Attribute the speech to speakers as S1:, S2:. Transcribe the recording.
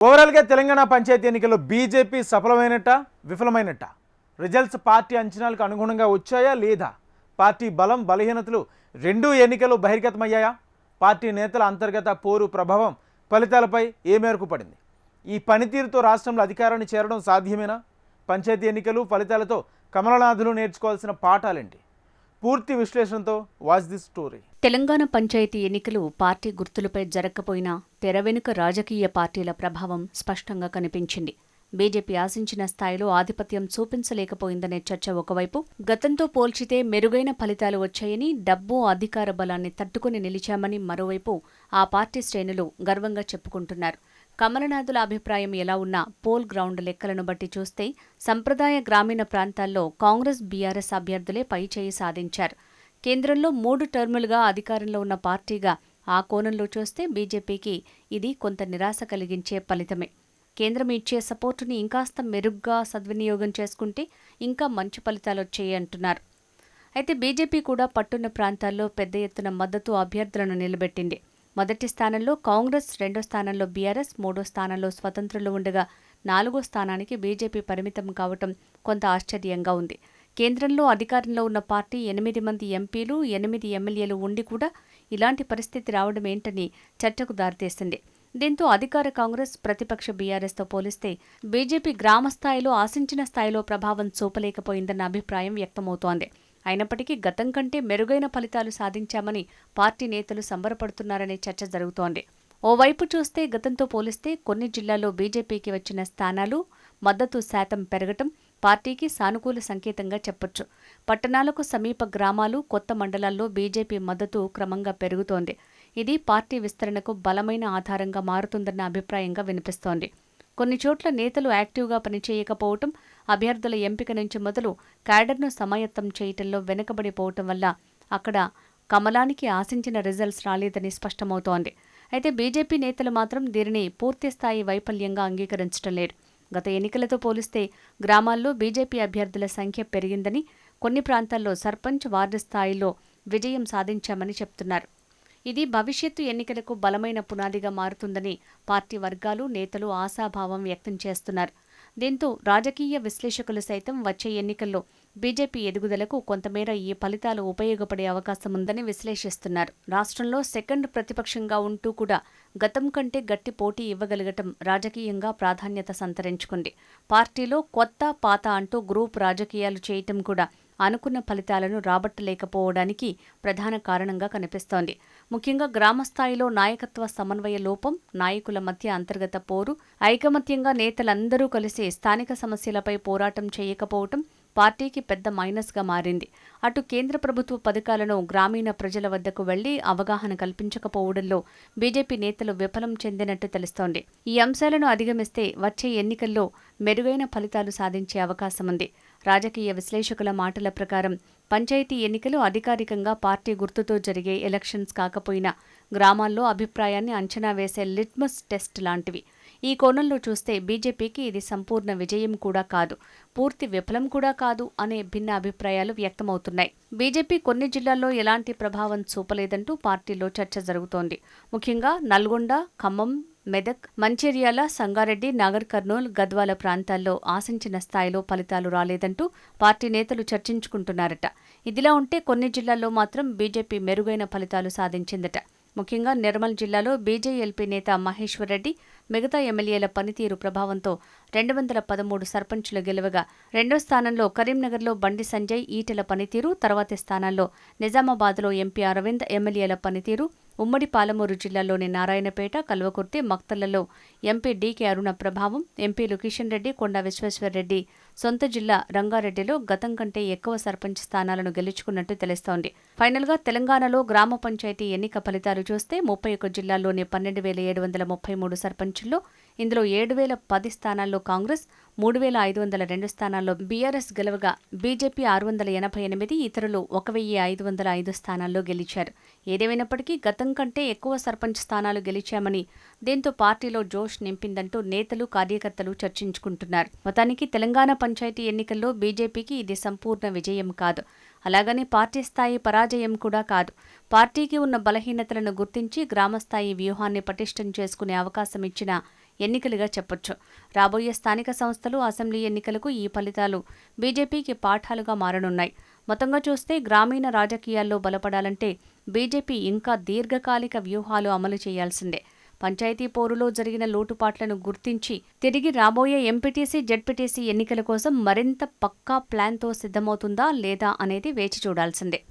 S1: ఓవరాల్గా తెలంగాణ పంచాయతీ ఎన్నికల్లో BJP సఫలమైనట్ట విఫలమైనట్ట? Results party అంచనాలకు అనుగుణంగా వచ్చాయా లేదా? పార్టీ బలం బలహీనతలు రెండూ ఎన్నికలు బహిర్గతమయ్యాయా? పార్టీ నేతల అంతర్గత పోరు ప్రభావం ఫలితాలపై ఏ మేరకు పడింది? ఈ పనితీరుతో రాష్ట్రంలో అధికారాన్ని చేరడం సాధ్యమేనా? పంచాయతీ ఎన్నికలు ఫలితాలతో కమలనాథులు నేర్చుకోవాల్సిన పాఠాలేంటి? పూర్తి విశ్లేషణతో watch this story.
S2: Telangana panchayat ఎన్నికలు పార్టీ గుర్తులపై జరగకపోయినా తెర వెనుక రాజకీయ పార్టీల ప్రభావం స్పష్టంగా కనిపించింది. బీజేపీ ఆశించిన స్థాయిలో ఆధిపత్యం చూపించలేకపోయిందనే చర్చ ఒకవైపు, గతంతో పోల్చితే మెరుగైన ఫలితాలు వచ్చాయని, డబ్బు అధికార బలాన్ని తట్టుకుని నిలిచామని మరోవైపు ఆ పార్టీ శ్రేణులు గర్వంగా చెప్పుకుంటున్నారు. కమలనాథుల అభిప్రాయం ఎలా ఉన్నా పోల్ గ్రౌండ్ లెక్కలను బట్టి చూస్తే సంప్రదాయ గ్రామీణ ప్రాంతాల్లో కాంగ్రెస్ బీఆర్ఎస్ అభ్యర్థులే పైచేయి సాధించారు. కేంద్రంలో 3 టర్ములుగా అధికారంలో ఉన్న పార్టీగా ఆ కోణంలో చూస్తే బీజేపీకి ఇది కొంత నిరాశ కలిగించే ఫలితమే. కేంద్రం ఇచ్చే సపోర్టుని ఇంకాస్త మెరుగ్గా సద్వినియోగం చేసుకుంటే ఇంకా మంచి ఫలితాలొచ్చాయి అంటున్నారు. అయితే బీజేపీ కూడా పట్టున్న ప్రాంతాల్లో పెద్ద ఎత్తున మద్దతు అభ్యర్థులను నిలబెట్టింది. మొదటి స్థానంలో కాంగ్రెస్, రెండో స్థానంలో బీఆర్ఎస్, మూడో స్థానంలో స్వతంత్రులు ఉండగా 4వ స్థానానికి బీజేపీ పరిమితం కావటం కొంత ఆశ్చర్యంగా ఉంది. కేంద్రంలో అధికారంలో ఉన్న పార్టీ 8 మంది ఎంపీలు, 8 ఎమ్మెల్యేలు ఉండి కూడా ఇలాంటి పరిస్థితి రావడం ఏంటని చర్చకు దారితీసింది. దీంతో అధికార కాంగ్రెస్, ప్రతిపక్ష బీఆర్ఎస్తో పోలిస్తే బీజేపీ గ్రామస్థాయిలో ఆశించిన స్థాయిలో ప్రభావం చూపలేకపోయిందన్న అభిప్రాయం వ్యక్తమవుతోంది. అయినప్పటికీ గతం కంటే మెరుగైన ఫలితాలు సాధించామని పార్టీ నేతలు సంబరపడుతున్నారనే చర్చ జరుగుతోంది. ఓవైపు చూస్తే గతంతో పోలిస్తే కొన్ని జిల్లాల్లో బీజేపీకి వచ్చిన స్థానాలు, మద్దతు శాతం పెరగటం పార్టీకి సానుకూల సంకేతంగా చెప్పొచ్చు. పట్టణాలకు సమీప గ్రామాలు, కొత్త మండలాల్లో బీజేపీ మద్దతు క్రమంగా పెరుగుతోంది. ఇది పార్టీ విస్తరణకు బలమైన ఆధారంగా మారుతుందన్న అభిప్రాయంగా వినిపిస్తోంది. కొన్ని చోట్ల నేతలు యాక్టివ్గా పనిచేయకపోవటం, అభ్యర్థుల ఎంపిక నుంచి మొదలు క్యాడర్ను సమాయత్తం చేయటంలో వెనుకబడిపోవటం వల్ల అక్కడ కమలానికి ఆశించిన రిజల్ట్స్ రాలేదని స్పష్టమవుతోంది. అయితే బీజేపీ నేతలు మాత్రం దీనిని పూర్తిస్థాయి వైఫల్యంగా అంగీకరించడం లేదు. గత ఎన్నికలతో పోలిస్తే గ్రామాల్లో బీజేపీ అభ్యర్థుల సంఖ్య పెరిగిందని, కొన్ని ప్రాంతాల్లో సర్పంచ్, వార్డు స్థాయిలో విజయం సాధించామని చెప్తున్నారు. ఇది భవిష్యత్తు ఎన్నికలకు బలమైన పునాదిగా మారుతుందని పార్టీ వర్గాలు, నేతలు ఆశాభావం వ్యక్తం చేస్తున్నారు. దీంతో రాజకీయ విశ్లేషకులు సైతం వచ్చే ఎన్నికల్లో బీజేపీ ఎదుగుదలకు కొంతమేర ఈ ఫలితాలు ఉపయోగపడే అవకాశం ఉందని విశ్లేషిస్తున్నారు. రాష్ట్రంలో సెకండ్ ప్రతిపక్షంగా ఉంటూ కూడా గతం కంటే గట్టి పోటీ ఇవ్వగలగటం రాజకీయంగా ప్రాధాన్యత సంతరించుకుంది. పార్టీలో కొత్త, పాత అంటూ గ్రూప్ రాజకీయాలు చేయటం కూడా అనుకున్న ఫలితాలను రాబట్టలేకపోవడానికి ప్రధాన కారణంగా కనిపిస్తోంది. ముఖ్యంగా గ్రామస్థాయిలో నాయకత్వ సమన్వయ లోపం, నాయకుల మధ్య అంతర్గత పోరు, ఐకమత్యంగా నేతలందరూ కలిసి స్థానిక సమస్యలపై పోరాటం చేయకపోవటం పార్టీకి పెద్ద మైనస్గా మారింది. అటు కేంద్ర ప్రభుత్వ పథకాలను గ్రామీణ ప్రజల వద్దకు వెళ్లి అవగాహన కల్పించకపోవడంలో బీజేపీ నేతలు విఫలం చెందినట్టు తెలుస్తోంది. ఈ అంశాలను అధిగమిస్తే వచ్చే ఎన్నికల్లో మెరుగైన ఫలితాలు సాధించే అవకాశముంది. రాజకీయ విశ్లేషకుల మాటల ప్రకారం పంచాయతీ ఎన్నికలు అధికారికంగా పార్టీ గుర్తుతో జరిగే ఎలక్షన్స్ కాకపోయినా గ్రామాల్లో అభిప్రాయాన్ని అంచనా వేసే లిట్మస్ టెస్ట్ లాంటివి. ఈ కోణంలో చూస్తే బీజేపీకి ఇది సంపూర్ణ విజయం కూడా కాదు, పూర్తి విఫలం కూడా కాదు అనే భిన్న అభిప్రాయాలు వ్యక్తమవుతున్నాయి. బీజేపీ కొన్ని జిల్లాల్లో ఎలాంటి ప్రభావం చూపలేదంటూ పార్టీలో చర్చ జరుగుతోంది. ముఖ్యంగా నల్గొండ, ఖమ్మం, మెదక్, మంచిర్యాల, సంగారెడ్డి, నాగర్ కర్నూల్, గద్వాల ప్రాంతాల్లో ఆశించిన స్థాయిలో ఫలితాలు రాలేదంటూ పార్టీ నేతలు చర్చించుకుంటున్నారట. ఇదిలా ఉంటే కొన్ని జిల్లాల్లో మాత్రం బీజేపీ మెరుగైన ఫలితాలు సాధించిందట. ముఖ్యంగా నిర్మల్ జిల్లాలో బీజేఎల్పీ నేత మహేశ్వర్ రెడ్డి, మిగతా ఎమ్మెల్యేల పనితీరు ప్రభావంతో 213 సర్పంచులు గెలవగా, రెండో స్థానంలో కరీంనగర్లో బండి సంజయ్, ఈటెల పనితీరు, తర్వాతి స్థానాల్లో నిజామాబాద్లో ఎంపీ అరవింద్, ఎమ్మెల్యేల పనితీరు, ఉమ్మడి పాలమూరు జిల్లాలోని నారాయణపేట, కల్వకుర్తి, మక్తలలో ఎంపీ డీకే అరుణ ప్రభావం, ఎంపీలు కిషన్ రెడ్డి, కొండా విశ్వేశ్వర్రెడ్డి సొంత జిల్లా రంగారెడ్డిలో గతం కంటే ఎక్కువ సర్పంచ్ స్థానాలను గెలుచుకున్నట్టు తెలుస్తోంది. ఫైనల్గా తెలంగాణలో గ్రామ పంచాయతీ ఎన్నిక ఫలితాలు చూస్తే 31 జిల్లాల్లోని 12,733 సర్పంచుల్లో ఇందులో 7,010 స్థానాల్లో కాంగ్రెస్, 3,502 స్థానాల్లో బీఆర్ఎస్ గెలవగా బీజేపీ 688, ఇతరులు 1,505 స్థానాల్లో గెలిచారు. ఏదేమైనప్పటికీ గతం కంటే ఎక్కువ సర్పంచ్ స్థానాలు గెలిచామని, దీంతో పార్టీలో జోష్ నింపిందంటూ నేతలు, కార్యకర్తలు చర్చించుకుంటున్నారు. మొత్తానికి తెలంగాణ పంచాయతీ ఎన్నికల్లో బీజేపీకి ఇది సంపూర్ణ విజయం కాదు, అలాగని పార్టీ స్థాయి పరాజయం కూడా కాదు. పార్టీకి ఉన్న బలహీనతలను గుర్తించి గ్రామస్థాయి వ్యూహాన్ని పటిష్టం చేసుకునే అవకాశం ఇచ్చిన ఎన్నికలుగా చెప్పొచ్చు. రాబోయే స్థానిక సంస్థలు, అసెంబ్లీ ఎన్నికలకు ఈ ఫలితాలు బీజేపీకి పాఠాలుగా మారనున్నాయి. మొత్తంగా చూస్తే గ్రామీణ రాజకీయాల్లో బలపడాలంటే బీజేపీ ఇంకా దీర్ఘకాలిక వ్యూహాలు అమలు చేయాల్సిందే. పంచాయతీ పోరులో జరిగిన లోటుపాట్లను గుర్తించి తిరిగి రాబోయే ఎంపీటీసీ, జెడ్పీటీసీ ఎన్నికల కోసం మరింత పక్కా ప్లాన్తో సిద్ధమవుతుందా లేదా అనేది వేచి చూడాల్సిందే.